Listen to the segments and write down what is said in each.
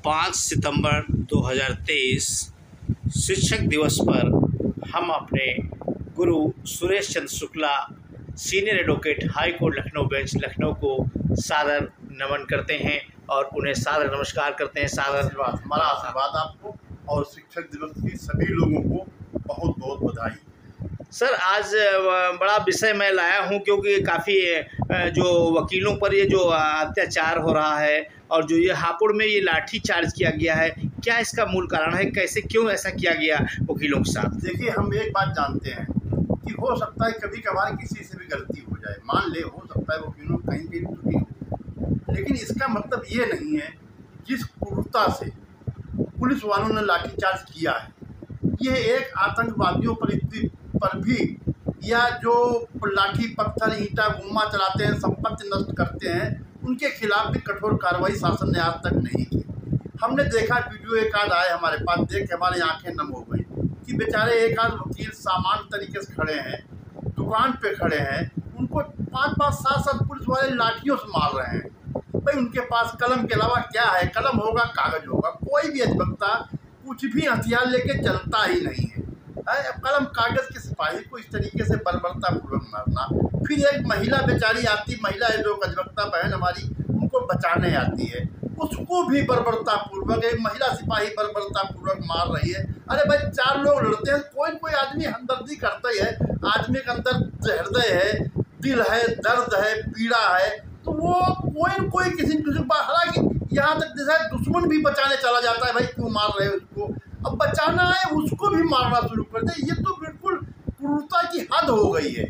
5 सितंबर 2023 शिक्षक दिवस पर हम अपने गुरु Suresh Chandra Shukla senior advocate high court Lucknow bench Lucknow को सादर नमन करते हैं और उन्हें सादर नमस्कार करते हैं। सादर हमारा आशीर्वाद आपको और शिक्षक दिवस की सभी लोगों को बहुत बहुत बधाई। सर, आज बड़ा विषय मैं लाया हूं क्योंकि काफ़ी जो वकीलों पर ये जो अत्याचार हो रहा है और जो ये हापुड़ में ये लाठी चार्ज किया गया है, क्या इसका मूल कारण है? कैसे क्यों ऐसा किया गया वकीलों के साथ? देखिए, हम एक बात जानते हैं कि हो सकता है कभी कभार किसी से भी गलती हो जाए, मान ले हो सकता है वकीलों कहीं भी त्रुटि हो, लेकिन इसका मतलब ये नहीं है जिस क्रूरता से पुलिस वालों ने लाठीचार्ज किया है, ये एक आतंकवादियों पर भी या जो लाठी पत्थर ईंटा गुम्मा चलाते हैं, संपत्ति नष्ट करते हैं, उनके खिलाफ भी कठोर कार्रवाई शासन ने आज तक नहीं की। हमने देखा वीडियो एक आध आए हमारे पास, देख के हमारी आंखें नम हो गई कि बेचारे एक आध वकील सामान्य तरीके से खड़े हैं, दुकान पे खड़े हैं, उनको 5-5 7-7 पुलिस वाले लाठियों से मार रहे हैं। भाई, उनके पास कलम के अलावा क्या है? कलम होगा, कागज होगा। कोई भी अधिवक्ता कुछ भी हथियार लेके चलता ही नहीं है। कलम कागज के सिपाही को इस तरीके से बर्बरतापूर्वक मारना, फिर एक महिला बेचारी आती, महिला जो अधिवक्ता बहन हमारी, उनको बचाने आती है, उसको भी बर्बरतापूर्वक एक महिला सिपाही बर्बरतापूर्वक मार रही है। अरे भाई, 4 लोग लड़ते हैं, कोई आदमी हमदर्दी करता ही है। आदमी के अंदर हृदय है, दिल है, दर्द है, पीड़ा है, तो वो कोई किसी हालांकि यहाँ तक जैसा दुश्मन भी बचाने चला जाता है, भाई क्यों मार रहे हो उसको? अब बचाना है उसको भी मारना शुरू कर दे, ये तो बिल्कुल क्रूरता की हद हो गई है।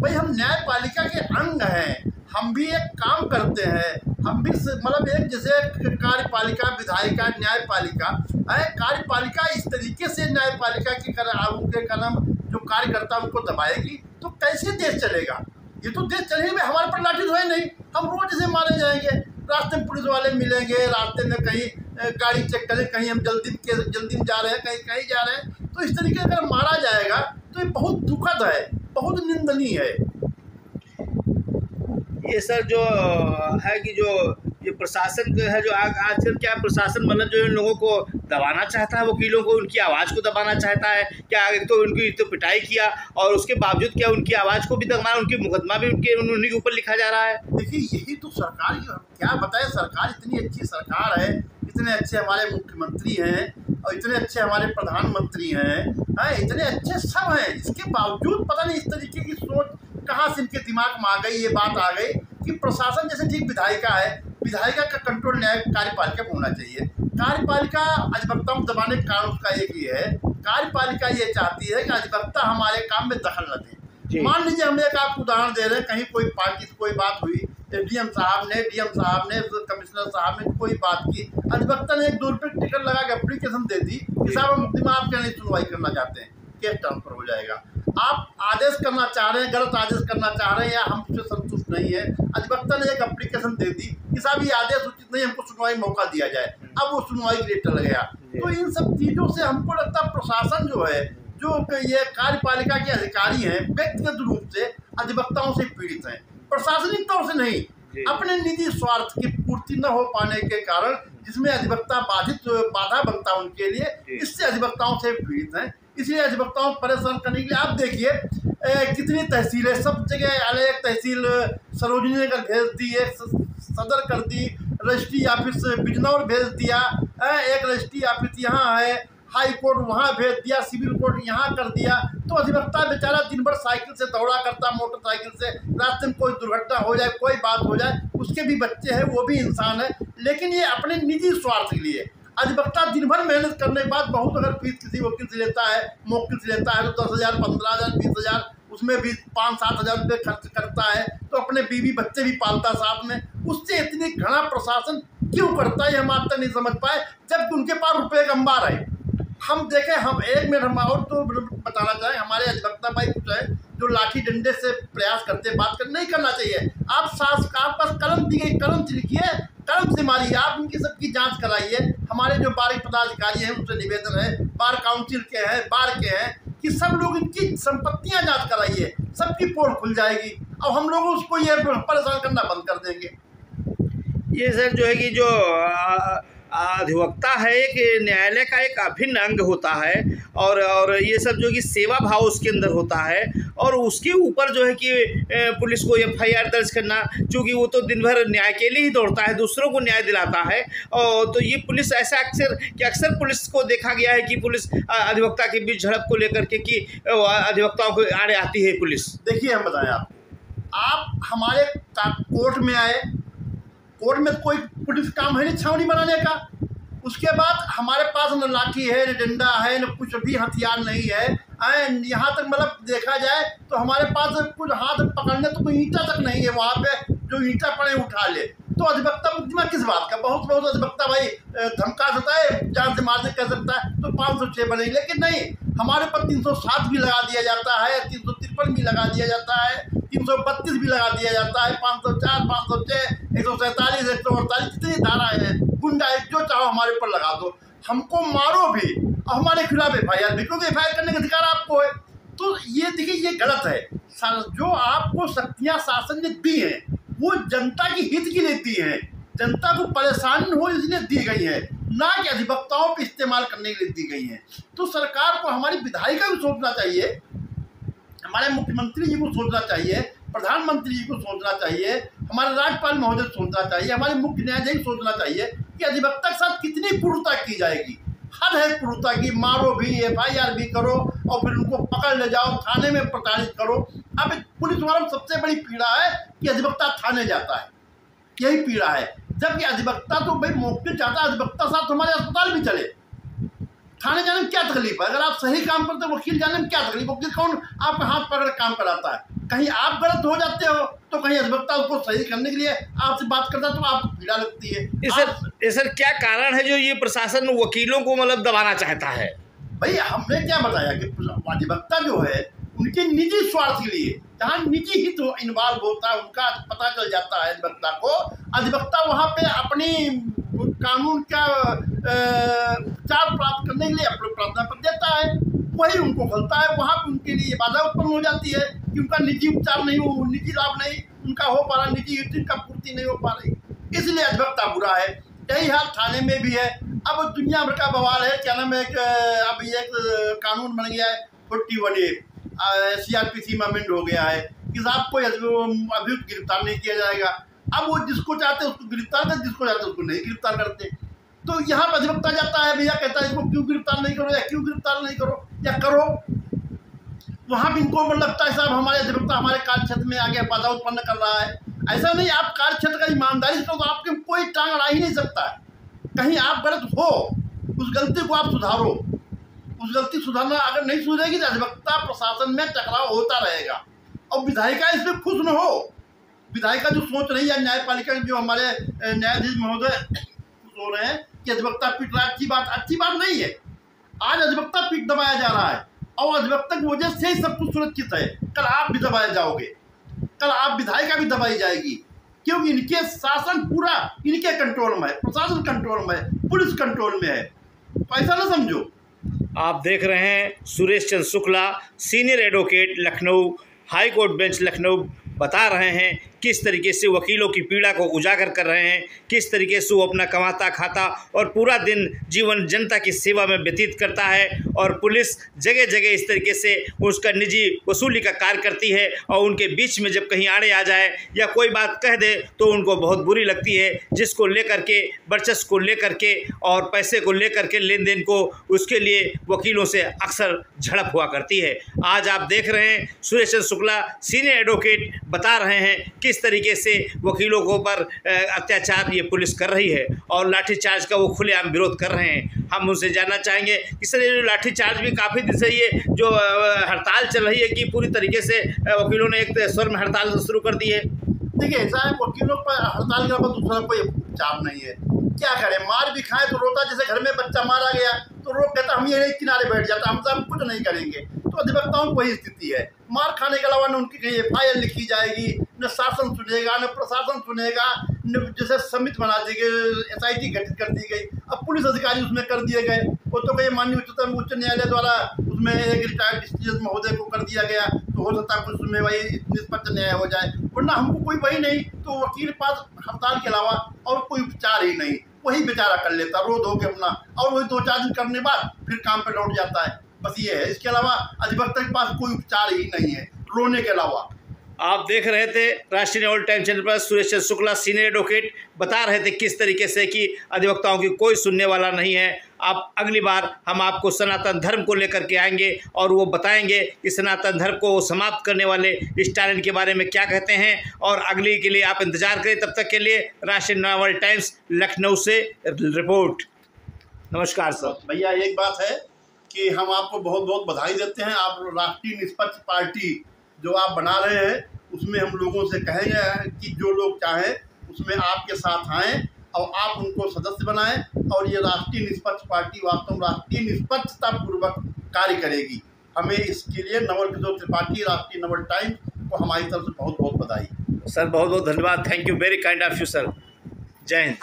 भाई, हम न्यायपालिका के अंग हैं, हम भी एक काम करते हैं, हम भी मतलब एक जैसे कार्यपालिका, विधायिका, न्यायपालिका है। कार्यपालिका इस तरीके से न्यायपालिका की उनके कलम जो कार्यकर्ता उनको दबाएगी तो कैसे देश चलेगा? ये तो देश चलेगा, हमारे पर लाठी तो है नहीं, हम रोज ऐसे मारे जाएंगे। रास्ते में पुलिस वाले मिलेंगे, रास्ते में कहीं गाड़ी चेक करें, कहीं हम जल्दी में जा रहे हैं, कहीं जा रहे हैं, तो इस तरीके से अगर मारा जाएगा तो ये बहुत दुखद है, बहुत निंदनीय है। ये सर जो है कि जो ये प्रशासन है, जो आजकल क्या प्रशासन मतलब जो इन लोगों को दबाना चाहता है, वकीलों को उनकी आवाज़ को दबाना चाहता है क्या? एक तो उनकी तो पिटाई किया और उसके बावजूद क्या उनकी आवाज़ को भी दबाना, उनकी मुकदमा भी उन्हीं के ऊपर लिखा जा रहा है। देखिए, यही तो सरकार क्या बताए, सरकार इतनी अच्छी सरकार है, इतने अच्छे हमारे मुख्यमंत्री हैं और इतने अच्छे हमारे प्रधानमंत्री हैं, इतने अच्छे सब हैं, इसके बावजूद पता नहीं इस तरीके की सोच कहाँ से इनके दिमाग में आ गई। ये बात आ गई कि प्रशासन जैसे ठीक विधायिका है, विधायिका का कंट्रोल न्याय कार्यपालिका को होना चाहिए। कार्यपालिका अधिवक्ताओं को दबाने का कारण उसका एक ही है, कार्यपालिका ये चाहती है कि अधिवक्ता हमारे काम में दखल न दें। मान लीजिए, हम एक आपको उदाहरण दे रहे हैं, कहीं कोई पार्टी से कोई बात हुई, डीएम साहब ने कमिश्नर साहब ने कोई बात की, अधिवक्ता ने 1-2 रुपये टिकट लगा के एप्लीकेशन दे दी कि साहब मुकदमा आप क्या नहीं सुनवाई करना चाहते हैं, केस ट्रांसफर हो जाएगा। आप आदेश करना चाह रहे हैं, गलत आदेश करना चाह रहे हैं या हम उससे संतुष्ट नहीं है, अधिवक्ता ने एक एप्लीकेशन दे दी कि साहब ये आदेश उचित नहीं, हमको सुनवाई मौका दिया जाए। अब वो सुनवाई के लिए टल गया। तो इन सब चीज़ों से हमको लगता है प्रशासन जो है, जो ये कार्यपालिका के अधिकारी हैं, व्यक्तिगत रूप से अधिवक्ताओं से पीड़ित हैं, प्रशासनिक तौर से नहीं, अपने निजी स्वार्थ की पूर्ति न हो पाने के कारण जिसमें अधिवक्ता बाधा बनता है उनके लिए, इससे अधिवक्ताओं से पीड़ित हैं। इसलिए अधिवक्ताओं को परेशान करने के लिए आप देखिए कितनी तहसीलें, सब जगह अलग तहसील सरोजनी नगर भेज दी, एक सदर कर दी, रजिस्ट्री ऑफिस बिजनौर भेज दिया, एक रजिस्ट्री ऑफिस यहाँ है, हाई कोर्ट वहाँ भेज दिया, सिविल कोर्ट यहाँ कर दिया। तो अधिवक्ता बेचारा दिन भर साइकिल से दौड़ा करता, मोटरसाइकिल से, रास्ते में कोई दुर्घटना हो जाए, कोई बात हो जाए, उसके भी बच्चे हैं, वो भी इंसान है, लेकिन ये अपने निजी स्वार्थ के लिए अधिवक्ता दिन भर मेहनत करने के बाद बहुत अगर फीस किसी वकील से लेता है, मौकिल से लेता है, तो 10,000, 15,000, 20,000, उसमें भी 5-7 हज़ार रुपये खर्च करता है, तो अपने बीवी बच्चे भी पालता साथ में। उससे इतनी घना प्रशासन क्यों करता है, हम आज तक नहीं समझ पाए, जबकि उनके पास रुपये का अंबार है। हम देखें, हम 1 मिनट हम और तो बताना चाहें, हमारे अधिवक्ता भाई कुछ है जो लाठी डंडे से प्रयास करते हैं, बात कर नहीं करना चाहिए। आप पास कलम दी गई, कलम से लिखिए, कलम से मारिए, आप उनकी सबकी जांच कराइए। हमारे जो बार पदाधिकारी हैं उनसे निवेदन है, बार काउंसिल के हैं, बार के हैं, कि सब लोग इनकी संपत्तियां जांच कराइए, सबकी पोल खुल जाएगी और हम लोग उसको ये परेशान करना बंद कर देंगे। ये सर जो है कि जो अधिवक्ता है एक न्यायालय का एक अभिन्न अंग होता है और ये सब जो कि सेवा भाव उसके अंदर होता है और उसके ऊपर जो है कि पुलिस को एफआईआर दर्ज करना, चूँकि वो तो दिन भर न्याय के लिए ही दौड़ता है, दूसरों को न्याय दिलाता है। और तो ये पुलिस ऐसा अक्सर पुलिस को देखा गया है कि पुलिस अधिवक्ता के बीच झड़प को लेकर के कि अधिवक्ताओं को आड़े आती है पुलिस। देखिए हम बताएं आप हमारे कोर्ट में आए, कोर्ट में कोई पुलिस काम है नहीं छावनी बनाने का। उसके बाद हमारे पास न लाठी है, न डंडा है, न कुछ भी हथियार नहीं है। यहाँ तक मतलब देखा जाए तो हमारे पास कुछ हाथ पकड़ने तो कोई ईंटा तक नहीं है, वहाँ पे जो ईंटा पड़े उठा ले। तो अधिवक्ता मुकदमा किस बात का? बहुत अधिवक्ता भाई धमका सकता है, जान से मारने कह सकता है तो 506 बनेगी, लेकिन नहीं, हमारे पर 307 भी लगा दिया जाता है, 353 भी लगा दिया जाता है, 332 भी लगा दिया जाता है, 504, 506, 147, 148, जितनी धाराएं हैं, गुंडा जो चाहो हमारे ऊपर लगा दो, हमको मारो भी और हमारे खिलाफ एफआईआर भी, क्योंकि एफआईआर करने का अधिकार आपको है। तो ये देखिए ये गलत है। जो आपको शक्तियाँ शासन ने दी हैं वो जनता की हित के लिए दी हैं, जनता को परेशान हो इसलिए दी गई है, ना कि अधिवक्ताओं पे इस्तेमाल करने के लिए दी गई हैं। तो सरकार को हमारी विधायिका भी सोचना चाहिए, हमारे मुख्यमंत्री जी को सोचना चाहिए, प्रधानमंत्री जी को सोचना चाहिए, हमारे राज्यपाल महोदय सोचना चाहिए, हमारे मुख्य न्यायाधीश सोचना चाहिए कि अधिवक्ता के साथ कितनी क्रूरता की जाएगी। हद है क्रूरता की, मारो भी, एफआईआर भी करो और फिर उनको पकड़ ले जाओ, थाने में प्रताड़ित करो। अब पुलिस वालों में सबसे बड़ी पीड़ा है कि अधिवक्ता थाने जाता है, यही पीड़ा है। जबकि अधिवक्ता तो भाई मौके चाहता है, अधिवक्ता साथ हमारे अस्पताल भी चले। थाने जाने में क्या तकलीफ है? अगर आप सही काम करते हो, वकील जाने में क्या तकलीफ? वकील कौन आपका हाथ पकड़ काम कराता है? कहीं आप गलत हो जाते हो तो कहीं अधिवक्ता उसको सही करने के लिए आपसे बात करता है तो आपको पीड़ा लगती है। सर क्या कारण है जो ये प्रशासन वकीलों को मतलब दबाना चाहता है? भाई हमने क्या बताया कि अधिवक्ता जो है उनके निजी स्वार्थ के लिए, जहाँ निजी हित इन्वॉल्व होता है उनका पता चल जाता है अधिवक्ता को, अधिवक्ता वहाँ पे अपनी कानून का उपचार प्राप्त करने के लिए अपने प्रार्थना पत्र देता है, वही उनको खलता है। वहाँ पर उनके लिए बाधा उत्पन्न हो जाती है कि उनका निजी उपचार नहीं हो, निजी लाभ नहीं उनका हो पा रहा, निजी हित का पूर्ति नहीं हो पा रही, इसलिए अधिवक्ता बुरा है। यही हाल थाने में भी है। अब दुनिया भर का बवाल है, क्या नाम है, अब एक कानून बन गया है 41A, CRPC में अमेंड हो गया है कि साहब कोई अभियुक्त गिरफ्तार नहीं किया जाएगा। अब वो जिसको चाहते हैं उसको गिरफ्तार करते, जिसको चाहते हैं उसको नहीं गिरफ्तार करते। तो यहाँ पर अधिवक्ता जाता है, भैया कहता है इसको क्यों गिरफ्तार नहीं करो, या क्यों गिरफ्तार नहीं करो, या करो। वहाँ भी इनको लगता है साहब हमारे अधिवक्ता हमारे कार्य क्षेत्र में आगे बाधा उत्पन्न कर रहा है। ऐसा नहीं, आप कार्य क्षेत्र का ईमानदारी से तो आपके कोई टांग अड़ा ही नहीं सकता है। कहीं आप गलत हो, उस गलती को आप सुधारो, उस गलती सुधारना अगर नहीं सुधरेगी तो अधिवक्ता प्रशासन में टकराव होता रहेगा। और विधायिका इसमें खुश न हो, विधायिका जो सोच रही है, न्यायपालिका जो हमारे न्यायाधीश महोदय हो रहे हैं कि अधिवक्ता पीट रहा है, अच्छी बात नहीं है। आज अधिवक्ता पीट दबाया जा रहा है और अधिवक्ता की वजह से ही सब कुछ सुरक्षित है। कल आप भी दबाए जाओगे, कल आप विधायिका भी दबाई जाएगी, क्योंकि इनके शासन पूरा इनके कंट्रोल में है, प्रशासन कंट्रोल में है, पुलिस कंट्रोल में है। तो ऐसा ना समझो। आप देख रहे हैं Suresh Chandra Shukla, senior advocate, Lucknow high court bench Lucknow, बता रहे हैं किस तरीके से वकीलों की पीड़ा को उजागर कर रहे हैं, किस तरीके से वो अपना कमाता खाता और पूरा दिन जीवन जनता की सेवा में व्यतीत करता है। और पुलिस जगह जगह इस तरीके से उसका निजी वसूली का कार्य करती है और उनके बीच में जब कहीं आड़े आ जाए या कोई बात कह दे तो उनको बहुत बुरी लगती है, जिसको लेकर के वर्चस्व को लेकर के और पैसे को लेकर के लेन देन को, उसके लिए वकीलों से अक्सर झड़प हुआ करती है। आज आप देख रहे हैं सुरेश चंद्र शुक्ला, सीनियर एडवोकेट, बता रहे हैं किस तरीके से वकीलों को पर अत्याचार ये पुलिस कर रही है और लाठीचार्ज का वो खुलेआम विरोध कर रहे हैं। हम उनसे जानना चाहेंगे कि सर ये लाठीचार्ज भी काफ़ी दिन से ये जो हड़ताल चल रही है कि पूरी तरीके से वकीलों ने एक स्वर में हड़ताल शुरू कर दी है। देखिए ऐसा है, वकीलों पर हड़ताल के अलावा दूसरा कोई उपचार नहीं है। क्या करें, मार भी खाए तो रोता, जैसे घर में बच्चा मारा गया तो रोक कहता हम ये किनारे बैठ जाता, हम सब कुछ नहीं करेंगे। तो अधिवक्ताओं की वही स्थिति है, मार खाने के अलावा न उनकी कहीं एफआईआर लिखी जाएगी, न शासन सुनेगा, न प्रशासन सुनेगा, न जैसे समिति बना दी गई, एसआईटी गठित कर दी गई, अब पुलिस अधिकारी उसमें कर दिए गए। वो तो कहीं माननीय उच्च न्यायालय द्वारा उसमें एक रिटायर्ड जस्टिस महोदय को कर दिया गया, तो हो सकता है कुछ उसमें वही निष्पक्ष न्याय हो जाए, वरना हमको कोई वही नहीं। तो वकील पास हड़ताल के अलावा और कोई उपचार ही नहीं, वही बेचारा कर लेता, रो धो के अपना, और वही 2-4 दिन करने बाद फिर काम पे लौट जाता है। बस ये है, इसके अलावा अधिवक्ता के पास कोई उपचार ही नहीं है रोने के अलावा। आप देख रहे थे राष्ट्रीय नवल टाइम चैनल पर सुरेश चंद्र शुक्ला सीनियर एडवोकेट बता रहे थे किस तरीके से कि अधिवक्ताओं की कोई सुनने वाला नहीं है। अब अगली बार हम आपको सनातन धर्म को लेकर के आएंगे और वो बताएंगे कि सनातन धर्म को समाप्त करने वाले स्टालिन के बारे में क्या कहते हैं। और अगली के लिए आप इंतजार करें। तब तक के लिए राष्ट्रीय नवल टाइम्स लखनऊ से रिपोर्ट। नमस्कार सर। भैया एक बात है कि हम आपको बहुत बहुत बधाई देते हैं। आप राष्ट्रीय निष्पक्ष पार्टी जो आप बना रहे हैं उसमें हम लोगों से कहेंगे कि जो लोग चाहें उसमें आपके साथ आएँ और आप उनको सदस्य बनाएं। और ये राष्ट्रीय निष्पक्ष पार्टी वास्तव में राष्ट्रीय निष्पक्षता पूर्वक कार्य करेगी। हमें इसके लिए नवल किशोर त्रिपाठी राष्ट्रीय नवल टाइम्स को हमारी तरफ से बहुत बहुत बधाई। सर बहुत बहुत धन्यवाद। Thank you, very kind of you sir. जय हिंद।